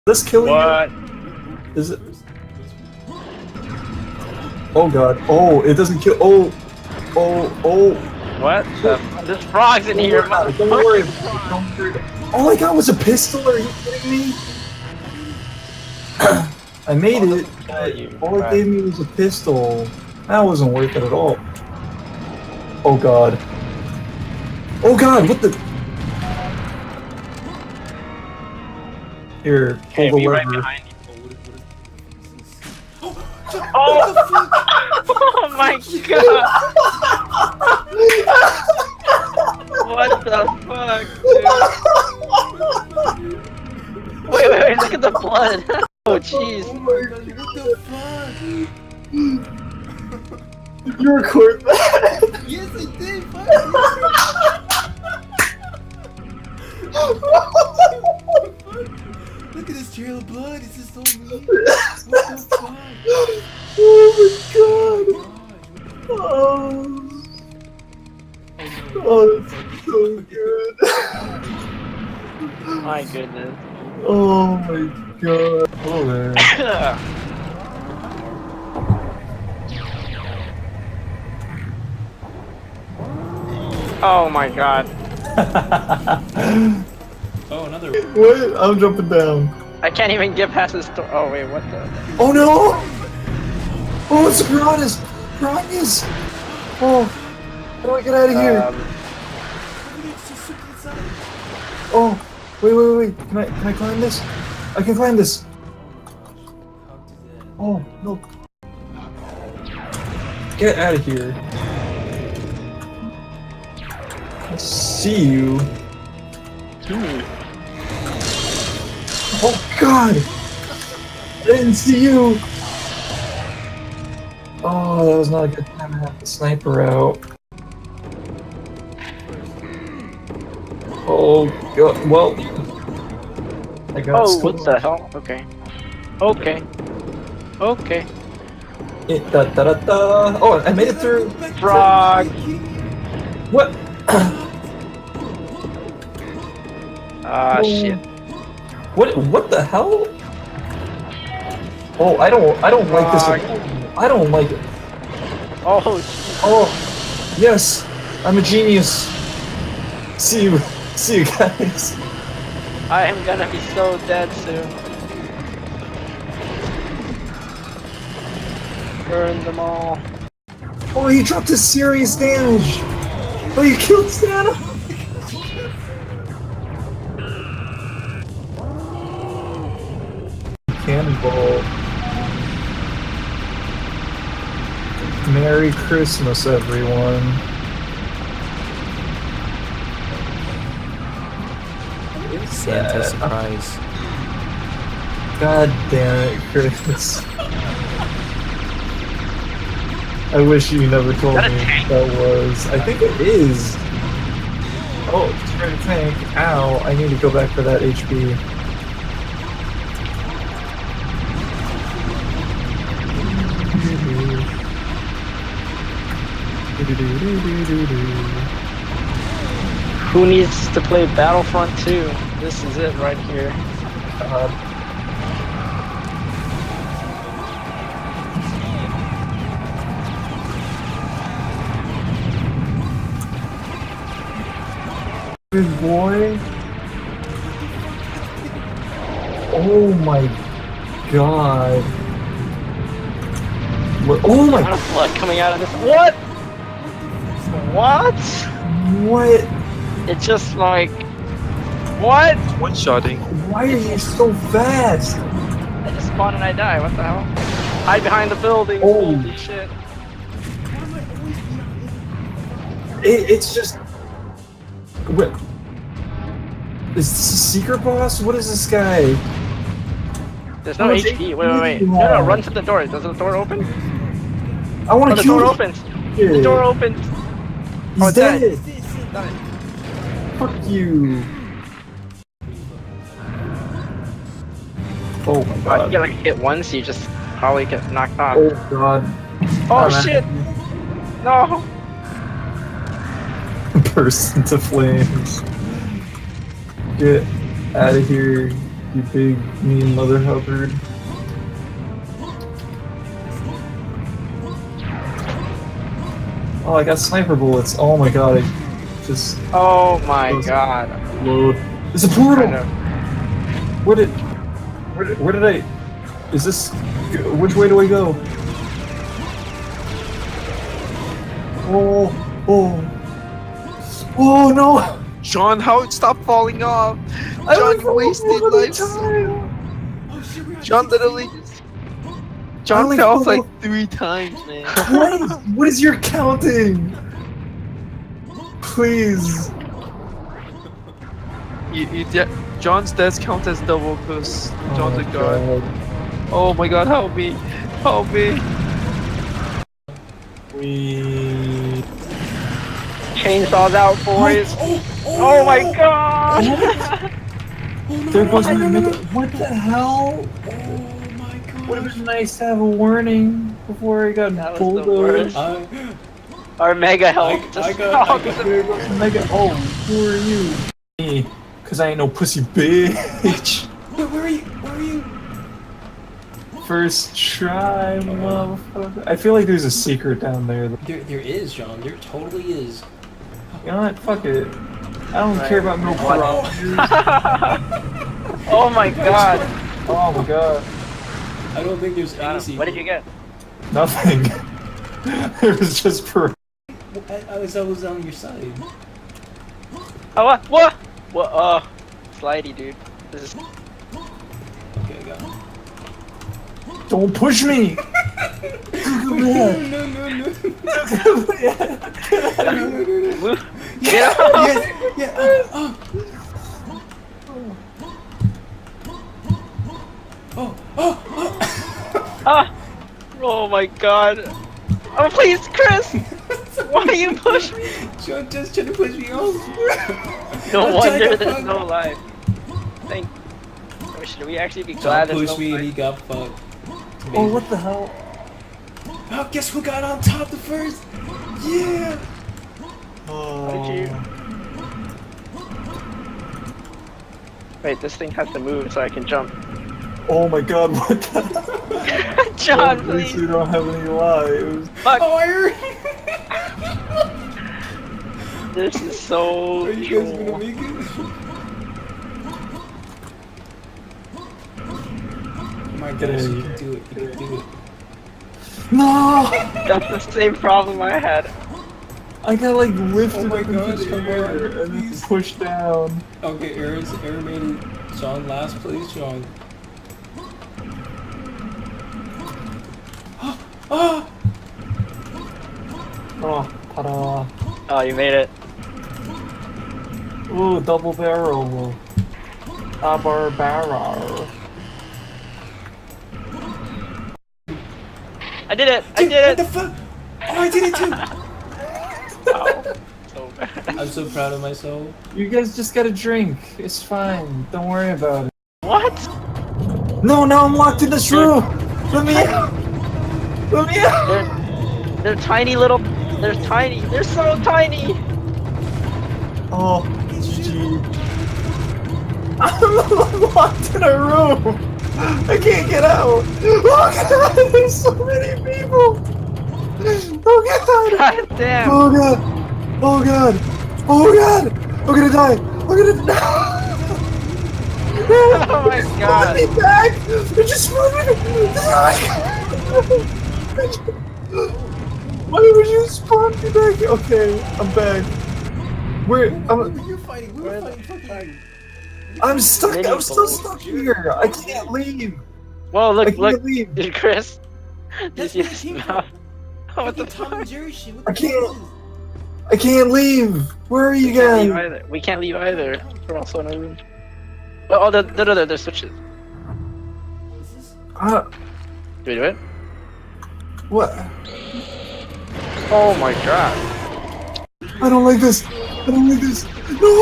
This killing What? you? Is it? Oh god. Oh, it doesn't kill. Oh. What? This frog's in here. Don't worry. Don't worry. All I got was a pistol. Are you kidding me? I made it. All it gave me was a pistol. That wasn't worth it at all. Oh god. Oh god, what the? Here, pull the right lever. behind you. Oh! Oh my god! What the fuck, dude? Wait, look at the blood! Oh jeez. Oh my god, what the fuck? Did you record that? Yes, I did, fuck. Look at this trail of blood, it's just so mean. What the fuck? Oh my god! Oh, oh that's so good. My goodness. Oh my god. Oh there. Oh my god. Oh, another. What? I'm jumping down. I can't even get past this door. Oh wait, what the? Oh no! Oh, it's piranhas! Piranhas! Oh, how do I get out of here? Oh, wait. Can I climb this? I can climb this. Oh, no. Get out of here. I see you. Oh god! I didn't see you! Oh, that was not a good time to have the sniper out. Oh god, well... I got Oh, stuck. what the hell? Okay. Okay. Okay. Da. Oh, I made it through! Frog! What? Ah, shit. What the hell? Oh, I don't like this at all. I don't like it. Oh, Oh, yes, I'm a genius. See you guys. I am gonna be so dead soon. Burn them all. Oh, he dropped a serious damage. Oh, you killed Santa. Cannonball. Merry Christmas, everyone. Santa surprise. God damn it, Chris. I wish you never told me that was. I think it is. Oh, it's trying to tank. Ow, I need to go back for that HP. Who needs to play Battlefront 2? This is it right here. Good boy. Oh my god. What? Oh my. A lot of blood coming out of this. What? What? What? It's just like. What? One-shotting. Why are you so fast? I just spawn and I die. What the hell? Hide behind the building. Oh. Holy shit. It's just. What? Is this a secret boss? What is this guy? There's no How much HP. HP Wait. do you No, have? run to the door. Does the door open? I want Oh, to the kill door him. opens. Here. The door opens. He's Oh, it's dead. dead. Fuck you. Oh my You god. get like hit once, you just probably get knocked off. Oh god. Oh I'm shit! No! Burst into flames. Get out of here. You big mean mother hubbard. Oh, I got sniper bullets. Oh my god, I just Oh my god. load. It's a portal! I know. Where did I... Is this... Which way do I go? Oh, oh. Oh no! John, how stop falling off? I John, went you wasted all the life. time. Oh shit, we have John to literally just... John only fell off fell like 3 times, man. What is your counting? Please. John's deaths count as double because John's Oh a my god. Oh my god, help me. Help me. We... Chainsaws out, boys. Oh my god. There goes my mega... What the hell? Oh my god. Would have been nice to have a warning before I got That was the bulldozed. worst. Our mega health just I got- There goes the mega... Oh, who are you? Me. Cause I ain't no pussy bitch. Where are you? Where are you? First try, motherfucker. I feel like there's a secret down there. There is, John. There totally is. You know what? Fuck it. I don't care about no parameters. Oh my god. Oh my god. I don't think there's any secret. What did you get? Nothing. It was just per. I was on your side. Oh, what? What? What? Slidey, dude. This is. Okay, I got him. Don't push me! No, no, no. Get up! Yes, yeah. Ah! Oh my god. Oh, please, Chris! Why you push me? John just trying to push me off. No I'm wonder trying to there's fuck. no life. Thank. Oh, should we actually be John glad there's pushed no me and life? he got fucked. Oh, what the hell? Oh, guess who got on top the first? Yeah! How did you? Wait, this thing has to move so I can jump. Oh my god, what the hell? John, At least please! we don't have any lives. Fuck! Oh, I heard. This is so Are you guys cool. gonna make it? Oh my Get gosh, out of you here. can do it. You can do it. No! That's the same problem I had. I got like lifted Oh my up into gosh, the come air on, and then please. pushed down. Okay, Aaron made it. John, last place, John. Ah! Oh, ta-da. Oh, you made it. Ooh, double barrel. Double barrel. I did it! I Dude, did what it! the fuck? Oh, I did it too! Wow. So bad. I'm so proud of myself. You guys just gotta drink. It's fine. Don't worry about it. What? No, now I'm locked in this room! Let me out! Let me out! They're tiny little. They're tiny. They're so tiny! Oh, GG. I'm locked in a room! I can't get out! Oh god! There's so many people! Oh god! God damn! Oh god! Oh god! Oh god! I'm gonna die! I'm gonna die! Oh my god! Let me back! They're just moving! Why would you spawn me back? Okay, I'm back. Where? You're fighting. We were fighting. Fucking. I'm stuck. Mini I'm still balls. stuck here. I can't leave. Whoa! I Look! can't Look! leave. Did Chris? Did That's you where it came smell? Oh, what the Fucking Tom fuck? and Jerry shit. What I the can't- fuck is this? I can't leave. Where are you We can't leave guys? either. We can't leave either. We're also in a room. Oh, there's switches. What is this? Do we do it? What? Oh my god! I don't like this. I don't like this. No!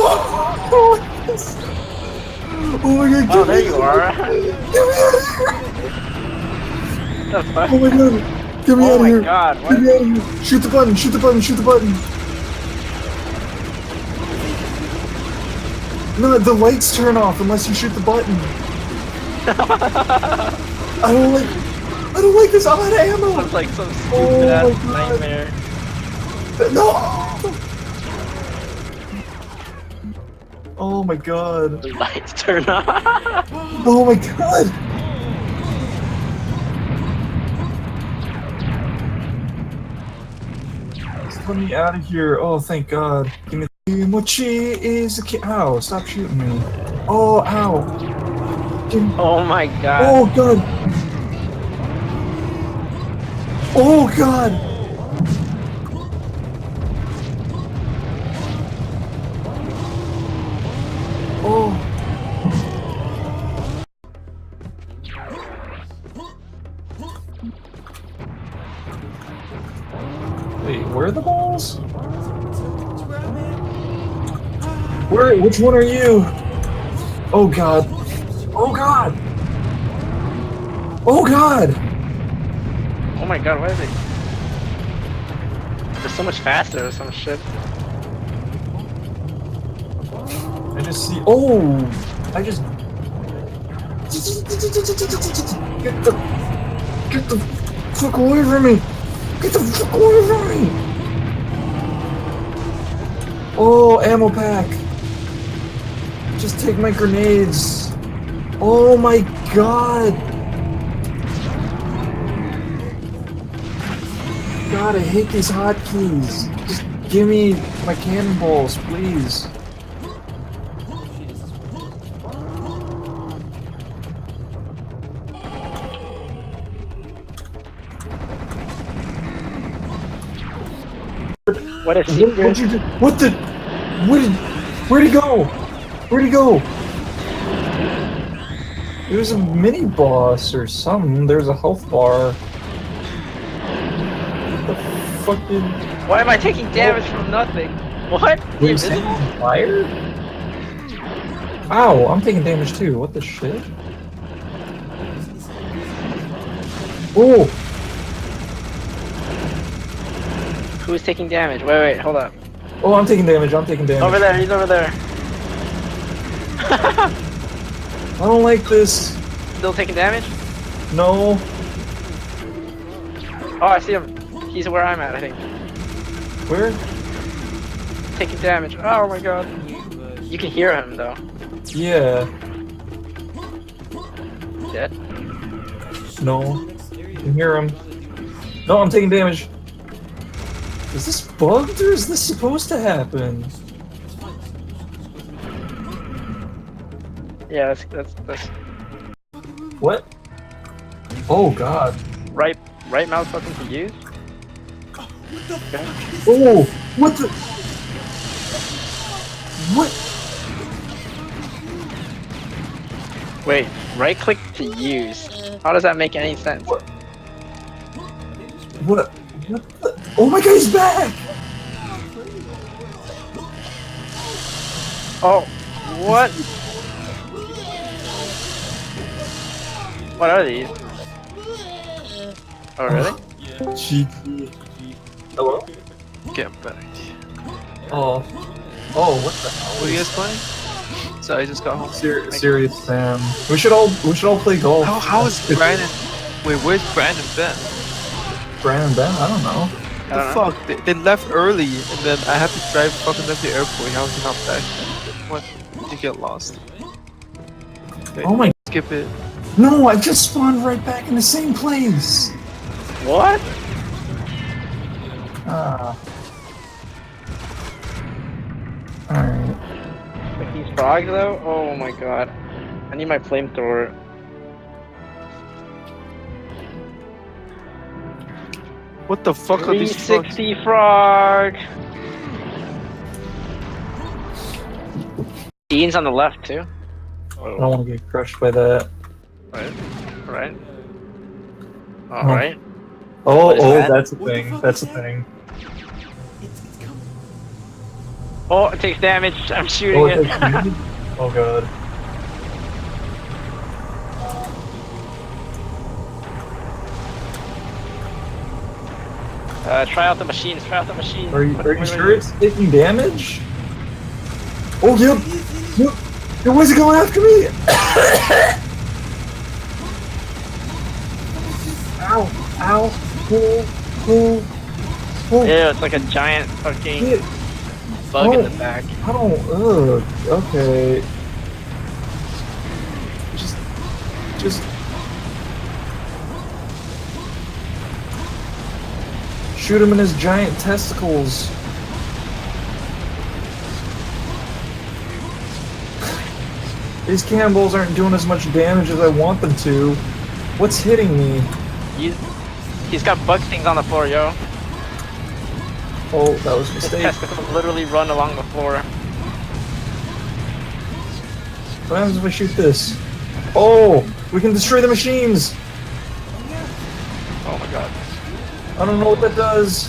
I don't like this. Oh my god! Oh, Get there me you out. are. Get me out of here! The fuck? Oh my god! Get me Oh out of my here! god! Get What? me out of here! Shoot the button! Shoot the button! Shoot the button! No, the lights turn off unless you shoot the button. I don't like this. I'm out of ammo. Sounds like some stupid Oh ass my God. nightmare. No. Oh my god. The lights turn on. Oh my god. Just let me out of here. Oh, thank god. Give me Mochi is a kid. Ow, stop shooting me. Oh, ow. Give me Oh my god. Oh god! Oh god! Oh! Wait, where are the balls? Where? Which one are you? Oh god! Oh god! Oh god! Oh my god, why is it? They're so much faster or some shit. I just see. Oh! I just. Get the fuck away from me! Get the fuck away from me! Oh, ammo pack! Just take my grenades! Oh my god! God, I hate these hotkeys. Just give me my cannonballs, please. What a What'd secret. you do? What the? Where'd he go? Where'd he go? It was a mini boss or something. There's a health bar. What the fucking? Why am I taking damage from nothing? What? Were you Invisible? setting fire? Ow! I'm taking damage too. What the shit? Oh! Who's taking damage? Wait, hold up. Oh, I'm taking damage. I'm taking damage. Over there, he's over there. I don't like this. Still taking damage? No. Oh, I see him. He's where I'm at, I think. Where? Taking damage. Oh my god. You can hear him though. Yeah. Dead? No. I can hear him. No, I'm taking damage. Is this bugged or is this supposed to happen? Yeah, that's What? Oh god. right mouse button to use. Okay. Oh! What the? What? Wait, right click to use. How does that make any sense? What? What? What the? Oh my god, he's back! Oh, what? What are these? Oh really? GG. Hello? Get back. Oh. Oh, what the hell? What are you guys playing? So I just got home. Serious Sam. We should all play golf. How is Brandon? Wait, where's Brandon been? Brandon Ben? I don't know. I The don't know. fuck? They left early, and then I had to drive fucking left the airport. How is he not back? What? Did you get lost? Okay, Oh my. skip it. No, I just spawned right back in the same place. What? Ah. Alright. Like these frogs though? Oh my god. I need my flamethrower. What the fuck are these frogs? 360 frog! Dean's on the left too. I don't want to get crushed by that. Right. Alright. Oh, What is that? that's a thing. That's a thing. Oh, it takes damage. I'm shooting Oh, it. it takes damage? Oh god. Try out the machines. Try out the machines. Are you Wait. sure it's taking damage? Oh, yep. Yep. Why is it going after me? Ow! Ow! Pull! Pull! Pull! Yeah, it's like a giant fucking Get- bug in Oh. the back. I don't. Ugh. Okay. Just. Shoot him in his giant testicles. These cannonballs aren't doing as much damage as I want them to. What's hitting me? He's got bug stings on the floor, yo. Oh, that was a His mistake. testicles literally run along the floor. What happens if I shoot this? Oh, we can destroy the machines. Oh my god. I don't know what that does.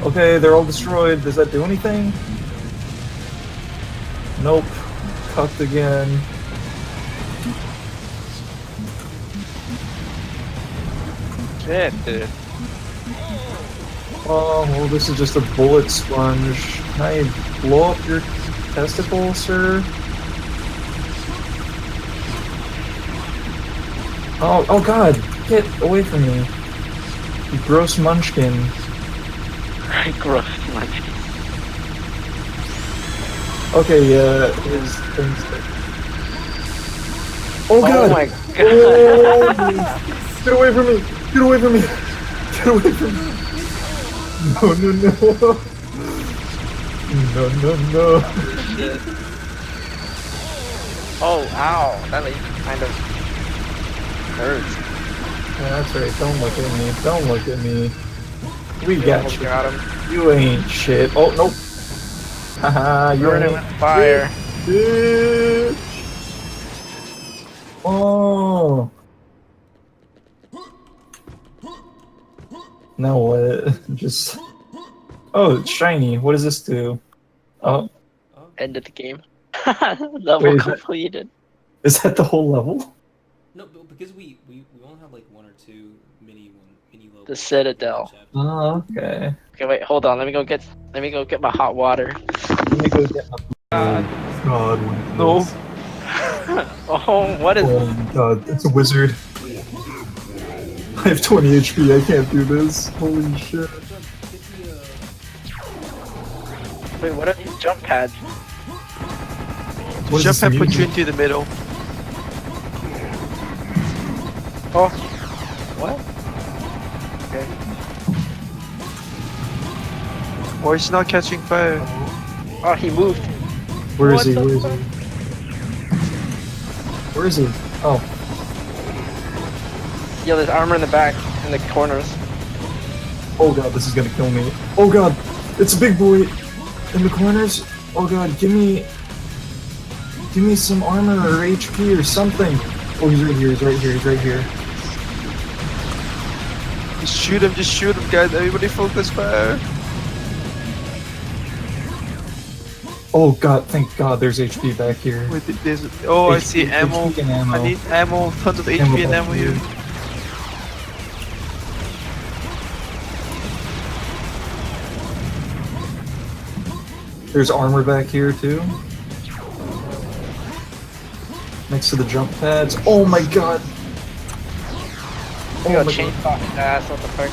Okay, they're all destroyed. Does that do anything? Nope. Cucked again. Shit, dude. Oh, well, this is just a bullet sponge. Can I blow up your testicle, sir? Oh god! Get away from me. You gross munchkin. Gross, munchkin. Okay, his things. Oh god! Oh my god. Oh, get away from me! Get away from me! Get away from me! No, no, no! No, no, no! Shit. Oh, ow. That like kind of hurts. Yeah, that's right. Don't look at me. Don't look at me. We got you. Got him. You ain't shit. Oh, nope. Haha, you're Burn him with fire. Bitch. Oh. Now what? Just. Oh, it's shiny. What does this do? Oh, End of the game. Level Wait, is that- completed. is that the whole level? No, but because we only have like one or two mini levels. The Citadel. Oh, okay. Okay, wait, hold on. Let me go get my hot water. Let me go get my. God, what is No. this? Oh, what is Oh my god, it's a wizard. I have 20 HP, I can't do this. Holy shit. Wait, what are these jump pads? What is Jump this and put you music? into the middle. Oh. What? Okay. Or it's not catching fire. Oh, he moved. Where is What he? the Where is he? Where is he? Oh, Yo, there's armor in the back, in the corners. oh god, this is gonna kill me. Oh god, it's a big boy in the corners. Oh god, give me some armor or HP or something. Oh, he's right here. He's right here. He's right here. Just shoot him, guys. Everybody focus fire. Oh god, thank god, there's HP back here. Wait, there's. Oh, I see HP ammo. and ammo. I need ammo. Tons of HP and ammo here. There's armor back here too. Next to the jump pads. Oh my god. Yo, Oh my god. chainsaw his ass, what the fuck?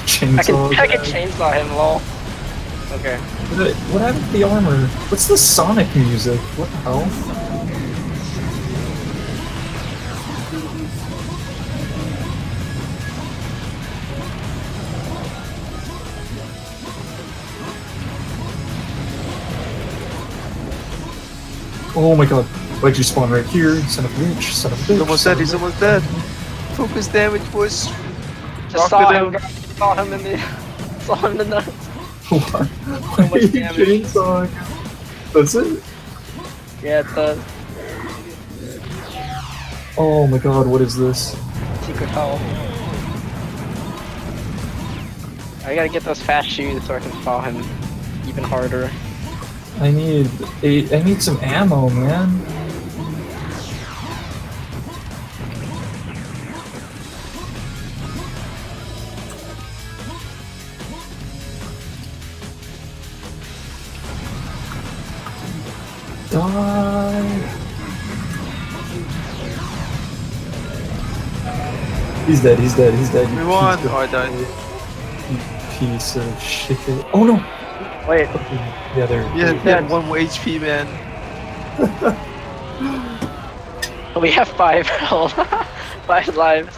Chainsaw. I can chainsaw him, lol. Okay. What happened to the armor? What's the Sonic music? What the hell? Oh my god. Why'd you spawn right here? Son of a bitch. Son of a bitch. He's almost dead. He's almost dead. Focus damage, boys. Just Rock saw it him, out. saw him in the, saw him in the nuts. What? Why much are you damage. chainsawing? That's it? Yeah, it does. Oh my god, what is this? Secret hole. I gotta get those fast shoes so I can follow him even harder. I need some ammo, man. Die. He's dead, he's dead, he's dead. you We won. piece of Oh, I died. shit. You piece of shit. Oh no! Wait, Yeah, there. Yeah, Yeah. he had 1 more HP, man. we have 5 health. 5 lives.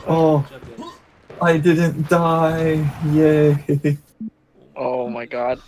Oh, I didn't die. Yay. Oh my god.